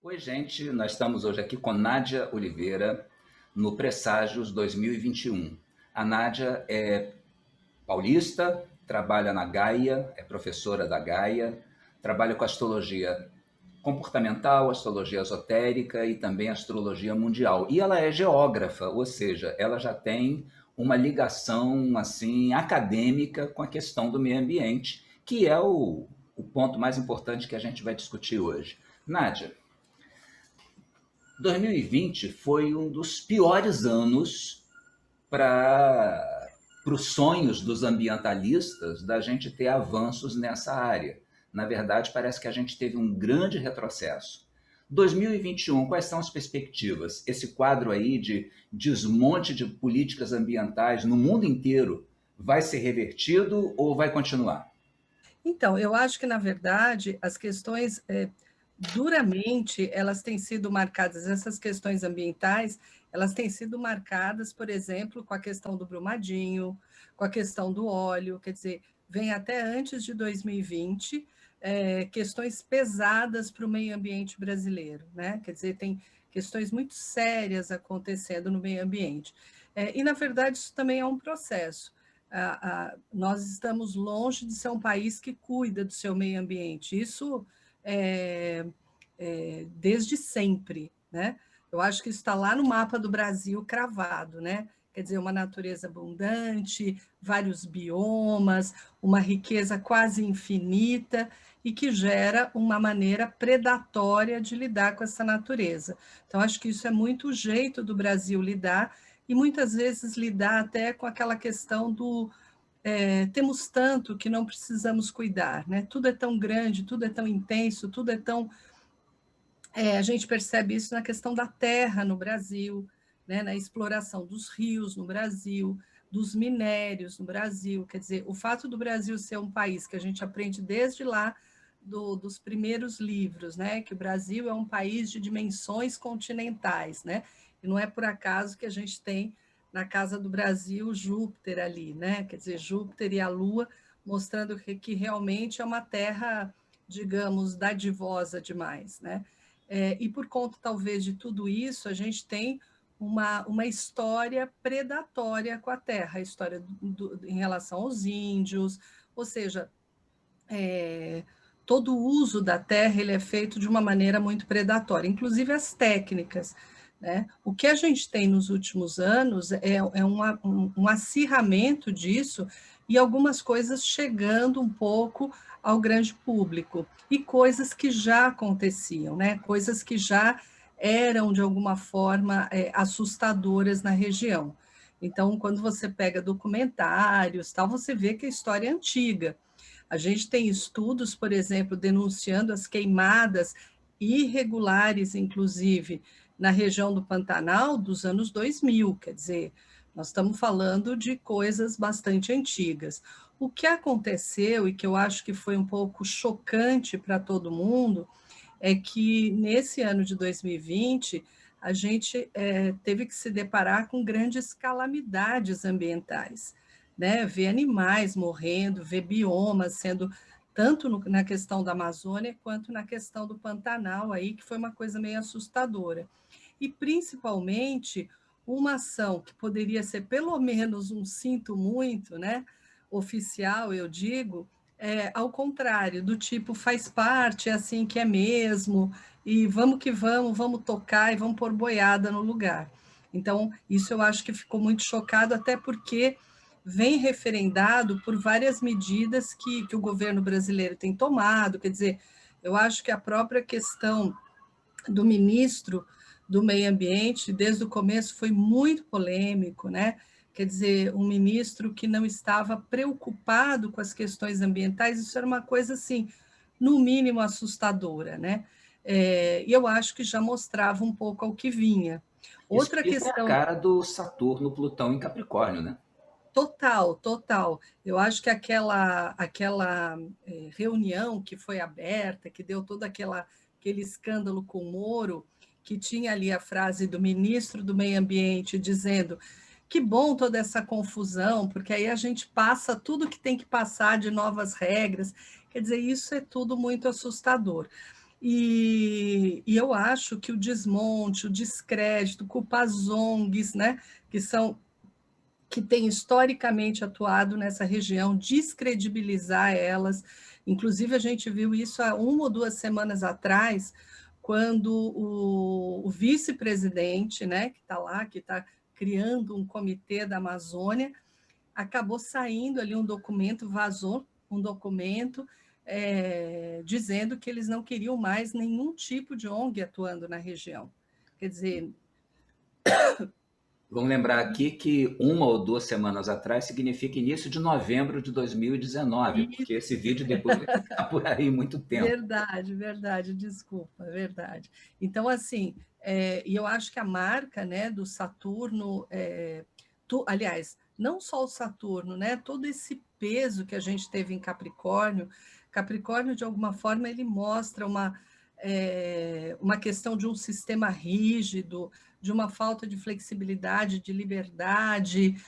Oi, gente, nós estamos hoje aqui com Nádia Oliveira no Presságios 2021. A Nádia é paulista, trabalha na Gaia, é professora da Gaia, trabalha com astrologia comportamental, astrologia esotérica e também astrologia mundial. E ela é geógrafa, ou seja, ela já tem uma ligação assim acadêmica com a questão do meio ambiente, que é o ponto mais importante que a gente vai discutir hoje. Nádia, 2020 foi um dos piores anos para os sonhos dos ambientalistas da gente ter avanços nessa área. Na verdade, parece que a gente teve um grande retrocesso. 2021, quais são as perspectivas? Esse quadro aí de desmonte de políticas ambientais no mundo inteiro vai ser revertido ou vai continuar? Então, eu acho que, na verdade, as questões, duramente, elas têm sido marcadas, essas questões ambientais, elas têm sido marcadas, por exemplo, com a questão do Brumadinho, com a questão do óleo, quer dizer, vem até antes de 2020, questões pesadas para o meio ambiente brasileiro, né? Quer dizer, tem questões muito sérias acontecendo no meio ambiente. E, na verdade, isso também é um processo. Nós estamos longe de ser um país que cuida do seu meio ambiente. Isso desde sempre, né? Eu acho que isso está lá no mapa do Brasil cravado, né? Quer dizer, uma natureza abundante, vários biomas, uma riqueza quase infinita e que gera uma maneira predatória de lidar com essa natureza. Então, acho que isso é muito o jeito do Brasil lidar e muitas vezes lidar até com aquela questão do temos tanto que não precisamos cuidar, né? Tudo é tão grande, tudo é tão intenso, tudo é tão. A gente percebe isso na questão da terra no Brasil, né? Na exploração dos rios no Brasil, dos minérios no Brasil. Quer dizer, o fato do Brasil ser um país que a gente aprende desde lá dos primeiros livros, né? Que o Brasil é um país de dimensões continentais, né? E não é por acaso que a gente tem na casa do Brasil Júpiter ali, né? Quer dizer, Júpiter e a Lua mostrando que realmente é uma terra, digamos, dadivosa demais, né? E por conta, talvez, de tudo isso, a gente tem uma história predatória com a terra, a história em relação aos índios, ou seja, é, todo o uso da terra ele é feito de uma maneira muito predatória, inclusive as técnicas. Né? O que a gente tem nos últimos anos um acirramento disso e algumas coisas chegando um pouco ao grande público, e coisas que já aconteciam, né? Coisas que já eram, de alguma forma, assustadoras na região. Então, quando você pega documentários, tal, você vê que a história é antiga. A gente tem estudos, por exemplo, denunciando as queimadas irregulares, inclusive, na região do Pantanal dos anos 2000, quer dizer, nós estamos falando de coisas bastante antigas. O que aconteceu, e que eu acho que foi um pouco chocante para todo mundo, é que nesse ano de 2020 a gente teve que se deparar com grandes calamidades ambientais, né? Ver animais morrendo, ver biomas sendo tanto na questão da Amazônia quanto na questão do Pantanal aí, que foi uma coisa meio assustadora. E principalmente uma ação que poderia ser pelo menos um sinto muito, né? Oficial, eu digo, ao contrário, do tipo faz parte, é assim que é mesmo, e vamos que vamos tocar e vamos pôr boiada no lugar. Então, isso eu acho que ficou muito chocado, até porque vem referendado por várias medidas que o governo brasileiro tem tomado, quer dizer, eu acho que a própria questão do ministro do Meio Ambiente, desde o começo, foi muito polêmico, né? Quer dizer, um ministro que não estava preocupado com as questões ambientais, isso era uma coisa, assim, no mínimo assustadora, né? E eu acho que já mostrava um pouco ao que vinha. Outra Isso é a questão. cara do Saturno, Plutão em Capricórnio, né? Total, total. Eu acho que aquela reunião que foi aberta, que deu todo aquele escândalo com o Moro, que tinha ali a frase do ministro do Meio Ambiente dizendo que bom toda essa confusão, porque aí a gente passa tudo que tem que passar de novas regras. Quer dizer, isso é tudo muito assustador. E eu acho que o desmonte, o descrédito, culpar as ONGs, né, que têm historicamente atuado nessa região, descredibilizar elas. Inclusive, a gente viu isso há 1 ou 2 semanas atrás, quando o vice-presidente, né, que está lá, que está criando um comitê da Amazônia, acabou saindo ali um documento, vazou um documento dizendo que eles não queriam mais nenhum tipo de ONG atuando na região. Quer dizer, Vamos lembrar aqui que 1 ou 2 semanas atrás significa início de novembro de 2019, porque esse vídeo depois vai ficar por aí muito tempo. verdade, verdade, desculpa, verdade. Então, assim, e eu acho que a marca, né, do Saturno, aliás, não só o Saturno, né, todo esse peso que a gente teve em Capricórnio, Capricórnio, de alguma forma, ele mostra uma questão de um sistema rígido, de uma falta de flexibilidade, de liberdade,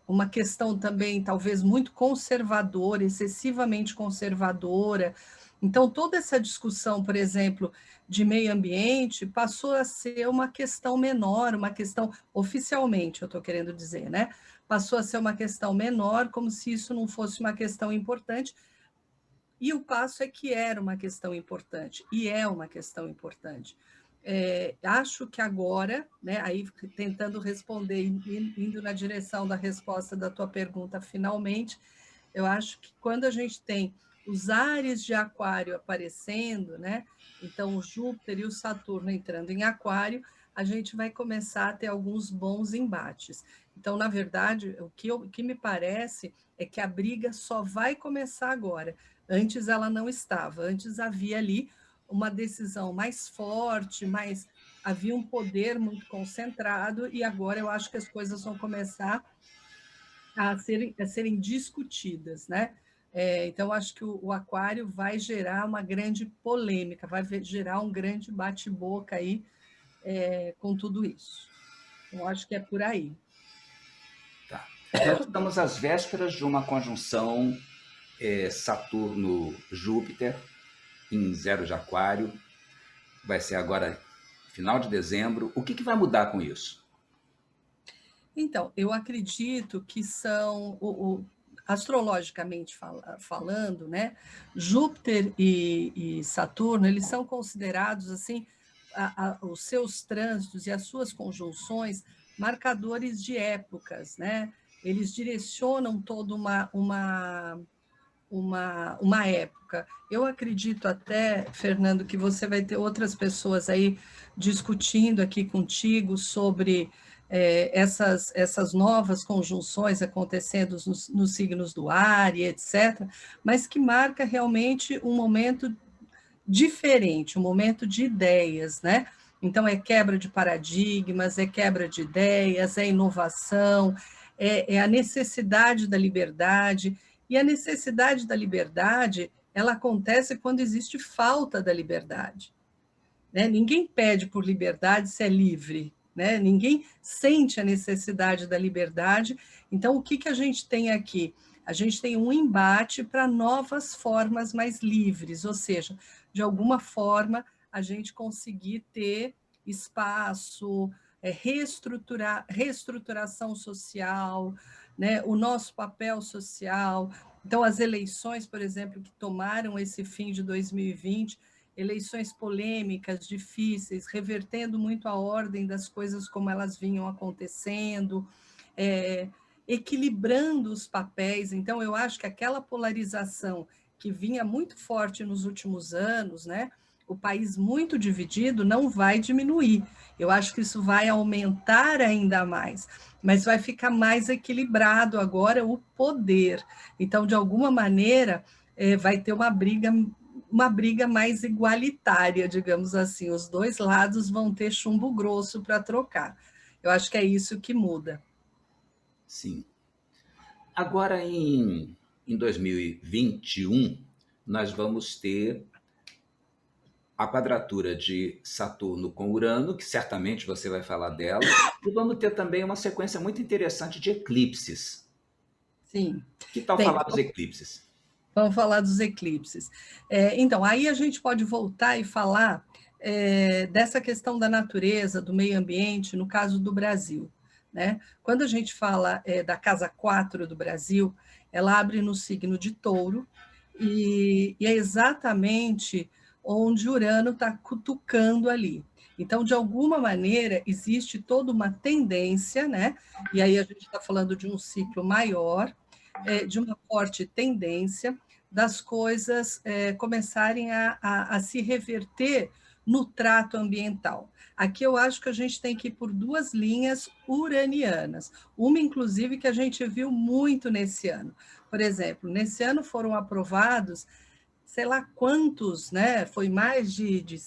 uma questão também, talvez, muito conservadora, excessivamente conservadora. Então, toda essa discussão, por exemplo, de meio ambiente, passou a ser uma questão menor, uma questão, oficialmente, eu estou querendo dizer, né? Passou a ser uma questão menor, como se isso não fosse uma questão importante, e o passo é que era uma questão importante, e é uma questão importante. Acho que agora, né, aí tentando responder, indo na direção da resposta da tua pergunta, finalmente, eu acho que quando a gente tem os ares de Aquário aparecendo, né, então o Júpiter e o Saturno entrando em Aquário, a gente vai começar a ter alguns bons embates. Então, na verdade, o que me parece é que a briga só vai começar agora. Antes ela não estava, antes havia ali uma decisão mais forte, havia um poder muito concentrado, e agora eu acho que as coisas vão começar a serem discutidas, né? Então, acho que o Aquário vai gerar uma grande polêmica, vai gerar um grande bate-boca aí com tudo isso. Eu acho que é por aí. Tá. Nós estamos às vésperas de uma conjunção Saturno-Júpiter em zero de Aquário. Vai ser agora final de dezembro. O que vai mudar com isso? Então, eu acredito que são, astrologicamente falando, né, Júpiter e Saturno, eles são considerados, assim, os seus trânsitos e as suas conjunções marcadores de épocas, né? Eles direcionam toda uma época. Eu acredito até, Fernando, que você vai ter outras pessoas aí discutindo aqui contigo sobre essas novas conjunções acontecendo nos signos do ar e etc., mas que marca realmente um momento diferente, um momento de ideias, né? Então, é quebra de paradigmas, é quebra de ideias, é inovação, é a necessidade da liberdade. E a necessidade da liberdade, ela acontece quando existe falta da liberdade, né? Ninguém pede por liberdade se é livre, né? Ninguém sente a necessidade da liberdade. Então, o que a gente tem aqui? A gente tem um embate para novas formas mais livres, ou seja, de alguma forma, a gente conseguir ter espaço, reestruturação social, né? O nosso papel social. Então, as eleições, por exemplo, que tomaram esse fim de 2020, eleições polêmicas, difíceis, revertendo muito a ordem das coisas como elas vinham acontecendo, equilibrando os papéis. Então, eu acho que aquela polarização que vinha muito forte nos últimos anos, né, o país muito dividido, não vai diminuir. Eu acho que isso vai aumentar ainda mais, mas vai ficar mais equilibrado agora o poder. Então, de alguma maneira, vai ter uma briga mais igualitária, digamos assim. Os dois lados vão ter chumbo grosso para trocar. Eu acho que é isso que muda. Sim. Agora, em 2021, nós vamos ter a quadratura de Saturno com Urano, que certamente você vai falar dela, e vamos ter também uma sequência muito interessante de eclipses. Sim. Que tal Bem, falar dos eclipses? Vamos falar dos eclipses. Então, aí a gente pode voltar e falar dessa questão da natureza, do meio ambiente, no caso do Brasil, né? Quando a gente fala da casa 4 do Brasil, ela abre no signo de Touro, e é exatamente onde Urano está cutucando ali. Então, de alguma maneira, existe toda uma tendência, né? E aí a gente está falando de um ciclo maior, de uma forte tendência das coisas começarem a se reverter no trato ambiental. Aqui eu acho que a gente tem que ir por duas linhas uranianas, uma inclusive que a gente viu muito nesse ano. Por exemplo, nesse ano foram aprovados, sei lá quantos, né? Foi mais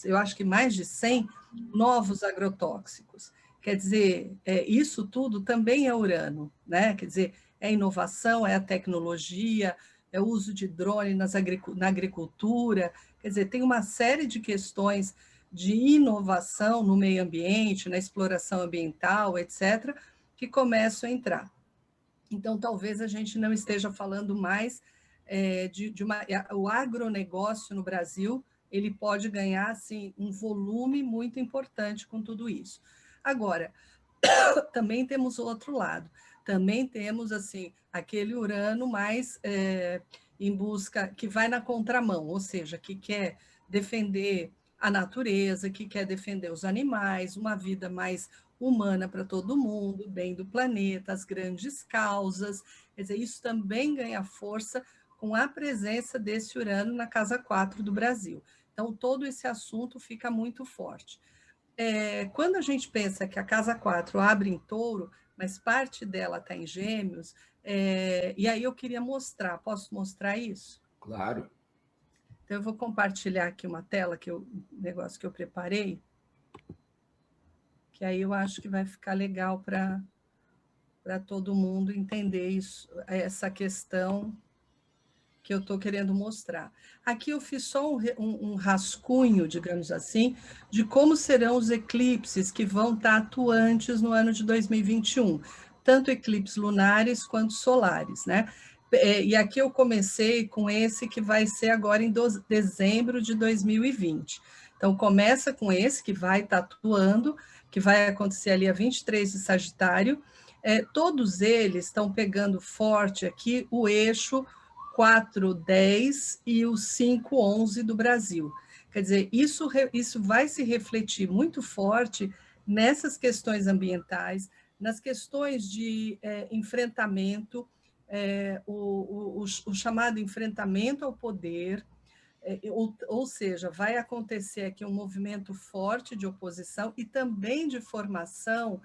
eu acho que mais de 100 novos agrotóxicos. Quer dizer, isso tudo também é urano, né? Quer dizer, é inovação, é a tecnologia, é o uso de drone na agricultura. Quer dizer, tem uma série de questões de inovação no meio ambiente, na exploração ambiental, etc., que começam a entrar. Então, talvez a gente não esteja falando mais o agronegócio no Brasil, ele pode ganhar assim, um volume muito importante com tudo isso. Agora, também temos o outro lado, também temos assim aquele Urano mais em busca, que vai na contramão, ou seja, que quer defender a natureza, que quer defender os animais, uma vida mais humana para todo mundo, bem do planeta, as grandes causas. Quer dizer, isso também ganha força com a presença desse Urano na casa 4 do Brasil. Então, todo esse assunto fica muito forte. Quando a gente pensa que a casa 4 abre em Touro, mas parte dela está em Gêmeos, e aí eu queria mostrar, posso mostrar isso? Claro. Então, eu vou compartilhar aqui uma tela, negócio que eu preparei, que aí eu acho que vai ficar legal para todo mundo entender isso, essa questão que eu estou querendo mostrar. Aqui eu fiz só um rascunho, digamos assim, de como serão os eclipses que vão estar atuantes no ano de 2021, tanto eclipses lunares quanto solares, né? E aqui eu comecei com esse que vai ser agora em dezembro de 2020. Então, começa com esse que vai estar atuando, que vai acontecer ali a 23 de Sagitário. Todos eles estão pegando forte aqui o eixo 410 e o 511 do Brasil. Quer dizer, isso vai se refletir muito forte nessas questões ambientais, nas questões de enfrentamento, o chamado enfrentamento ao poder, ou seja, vai acontecer aqui um movimento forte de oposição e também de formação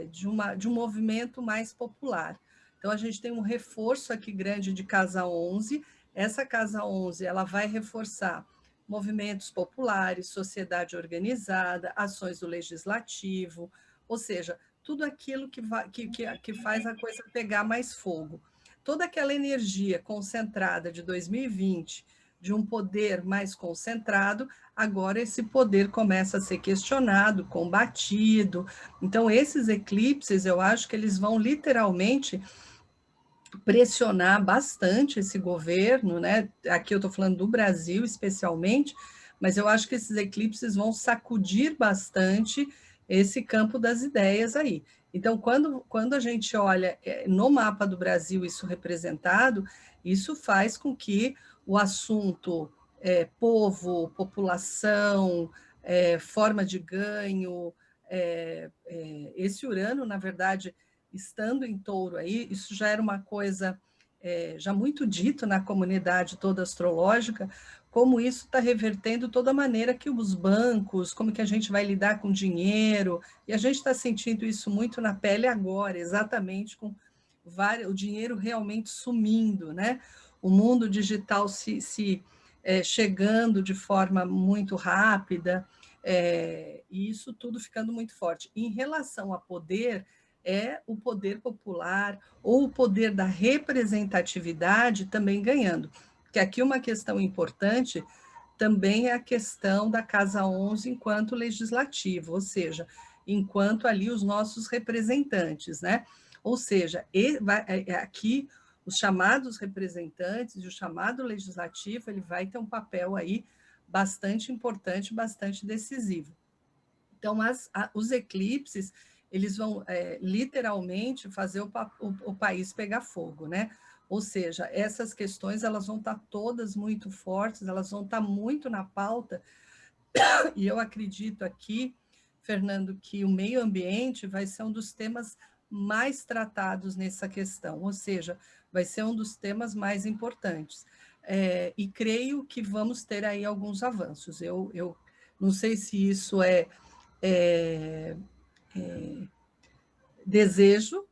de um movimento mais popular. Então, a gente tem um reforço aqui grande de Casa 11. Essa Casa 11 ela vai reforçar movimentos populares, sociedade organizada, ações do legislativo, ou seja, tudo aquilo que faz a coisa pegar mais fogo. Toda aquela energia concentrada de 2020, de um poder mais concentrado, agora esse poder começa a ser questionado, combatido. Então, esses eclipses, eu acho que eles vão literalmente pressionar bastante esse governo, né? Aqui eu estou falando do Brasil especialmente, mas eu acho que esses eclipses vão sacudir bastante esse campo das ideias aí. Então, quando a gente olha no mapa do Brasil isso representado, isso faz com que o assunto povo, população, forma de ganho, esse Urano, na verdade, estando em Touro aí, isso já era uma coisa já muito dito na comunidade toda astrológica, como isso está revertendo toda a maneira que os bancos, como que a gente vai lidar com dinheiro, e a gente está sentindo isso muito na pele agora, exatamente com o dinheiro realmente sumindo, né? O mundo digital chegando de forma muito rápida, e isso tudo ficando muito forte. Em relação a poder, o poder popular ou o poder da representatividade também ganhando. Porque aqui uma questão importante também é a questão da Casa 11 enquanto legislativo, ou seja, enquanto ali os nossos representantes, né? Ou seja, aqui os chamados representantes e o chamado legislativo, ele vai ter um papel aí bastante importante, bastante decisivo. Então, os eclipses, eles vão literalmente fazer o país pegar fogo, né? Ou seja, essas questões elas vão estar todas muito fortes, elas vão estar muito na pauta, e eu acredito aqui, Fernando, que o meio ambiente vai ser um dos temas mais tratados nessa questão, ou seja, vai ser um dos temas mais importantes. E creio que vamos ter aí alguns avanços. Eu não sei se isso é desejo,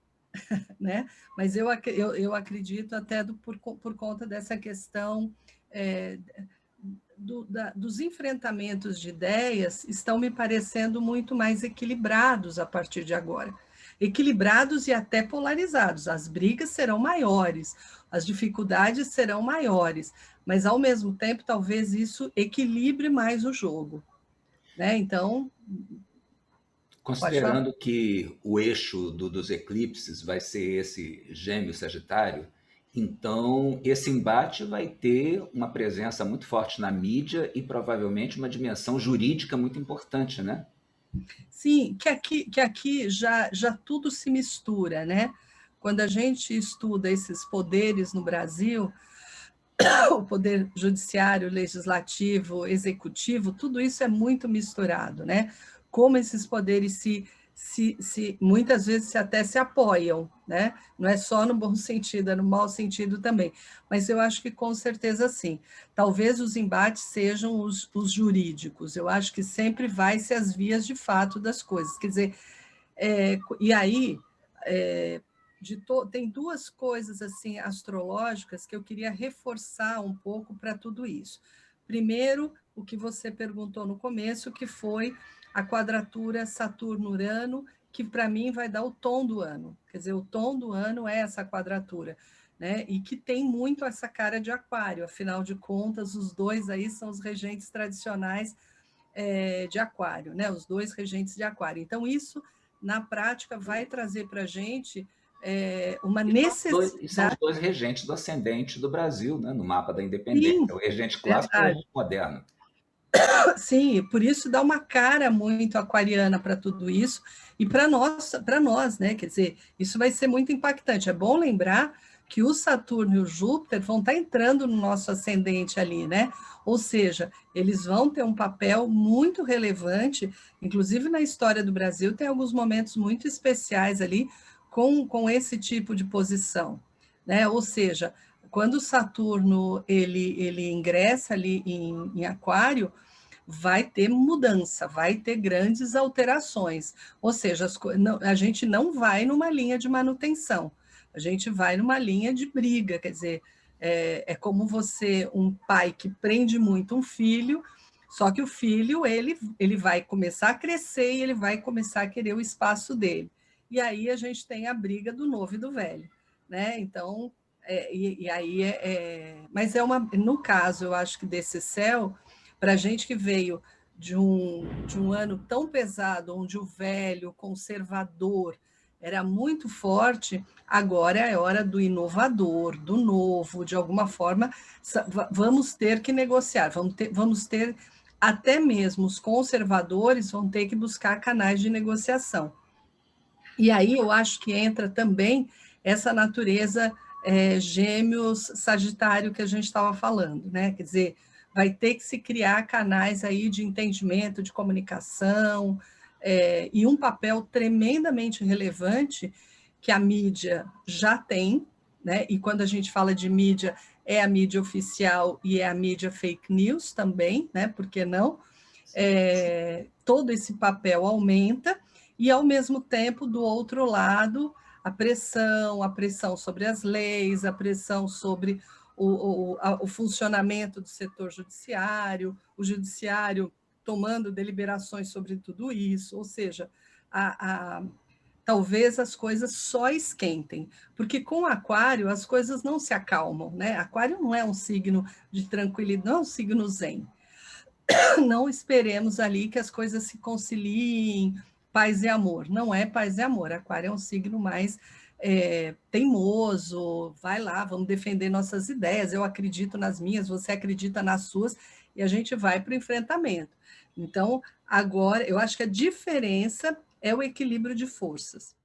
né? Mas eu acredito até por conta dessa questão dos enfrentamentos de ideias estão me parecendo muito mais equilibrados a partir de agora. Equilibrados e até polarizados. As brigas serão maiores, as dificuldades serão maiores, mas, ao mesmo tempo, talvez isso equilibre mais o jogo, né? Então, considerando que o eixo dos eclipses vai ser esse Gêmeo-Sagitário, então esse embate vai ter uma presença muito forte na mídia e provavelmente uma dimensão jurídica muito importante, né? Sim, que aqui já tudo se mistura, né? Quando a gente estuda esses poderes no Brasil, o poder judiciário, legislativo, executivo, tudo isso é muito misturado, né? Como esses poderes muitas vezes até se apoiam, né? Não é só no bom sentido, é no mau sentido também. Mas eu acho que com certeza sim. Talvez os embates sejam os jurídicos. Eu acho que sempre vai ser as vias de fato das coisas. Quer dizer, e aí tem duas coisas assim astrológicas que eu queria reforçar um pouco para tudo isso. Primeiro, o que você perguntou no começo, que foi a quadratura Saturno-Urano, que para mim vai dar o tom do ano. Quer dizer, o tom do ano é essa quadratura, né? E que tem muito essa cara de Aquário. Afinal de contas, os dois aí são os regentes tradicionais de Aquário, né? Os dois regentes de Aquário. Então, isso na prática vai trazer para a gente uma necessidade. E são os dois regentes do ascendente do Brasil, né, no mapa da independência, Sim, o regente clássico e o verdade. regente moderno. Sim, por isso dá uma cara muito aquariana para tudo isso e para nós, né? Quer dizer, isso vai ser muito impactante. É bom lembrar que o Saturno e o Júpiter vão estar entrando no nosso ascendente ali, né? Ou seja, eles vão ter um papel muito relevante, inclusive na história do Brasil, tem alguns momentos muito especiais ali com esse tipo de posição, né? Ou seja, quando o Saturno ele ingressa ali em Aquário, vai ter mudança, vai ter grandes alterações. Ou seja, a gente não vai numa linha de manutenção, a gente vai numa linha de briga, quer dizer, é como um pai que prende muito um filho, só que o filho ele vai começar a crescer e ele vai começar a querer o espaço dele. E aí a gente tem a briga do novo e do velho, né? Então, mas no caso, eu acho que desse céu, para a gente que veio de um ano tão pesado, onde o velho, conservador, era muito forte, agora é hora do inovador, do novo, de alguma forma, vamos ter que negociar, vamos ter até mesmo os conservadores vão ter que buscar canais de negociação. E aí eu acho que entra também essa natureza Gêmeos, Sagitário que a gente estava falando, né? Quer dizer, vai ter que se criar canais aí de entendimento, de comunicação, e um papel tremendamente relevante que a mídia já tem, né? E quando a gente fala de mídia, é a mídia oficial e é a mídia fake news também, né? Por que não? Todo esse papel aumenta, e, ao mesmo tempo, do outro lado, a pressão sobre as leis, a pressão sobre o funcionamento do setor judiciário, o judiciário tomando deliberações sobre tudo isso, ou seja, talvez as coisas só esquentem, porque com Aquário as coisas não se acalmam, né? Aquário não é um signo de tranquilidade, não é um signo zen. Não esperemos ali que as coisas se conciliem, paz e amor. Não é paz e amor. Aquário é um signo mais teimoso, vai lá, vamos defender nossas ideias, eu acredito nas minhas, você acredita nas suas, e a gente vai para o enfrentamento. Então, agora, eu acho que a diferença é o equilíbrio de forças.